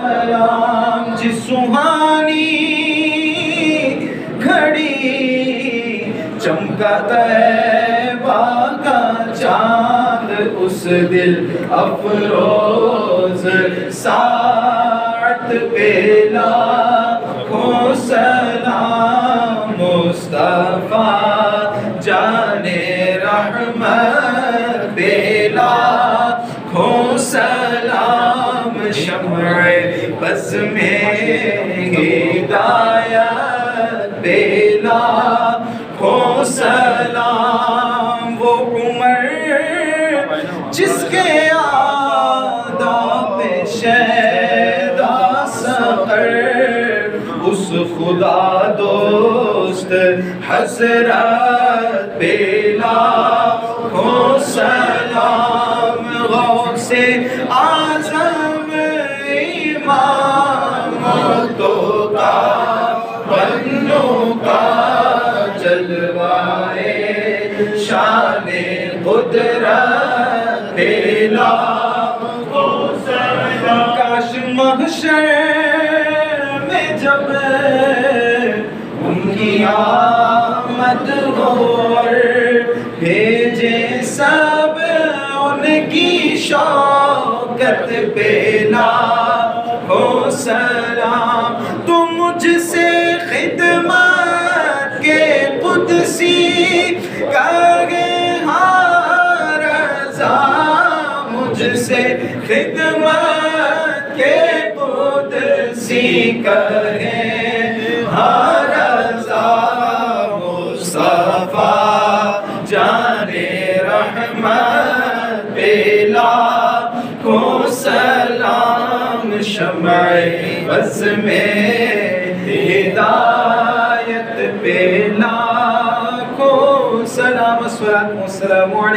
سلام جس سہانی گھڑی چمکا طیبہ کا چاند اس دل افروز ساعت پہ لاکھوں سلام مصطفیٰ جانے رحمت پہ لاکھوں سلام شمع بز میں ہدایت پہ لاکھوں سلام وہ عمر جس کے آداب شیدا سفر اس خدا دوست حضرت پہ لاکھوں سلام غوث اعظم امامتوں کا بنوں کا جلوائے شان قدرت پہ لاکھوں سلام کاش محشر میں جب ان کی آمد ہو اور بھیجے سب ان کی شوکت پہ لاکھوں سلام تو مجھ سے خدمت کے قدسی کہے ہاں رضا مجھ سے خدمت کے قدسی کہے ہاں رضا مصطفیٰ جانے رحمت پہ لاکھوں سلام شمع بز میں ہدایت پہ لاکھوں سلام السلام علیکم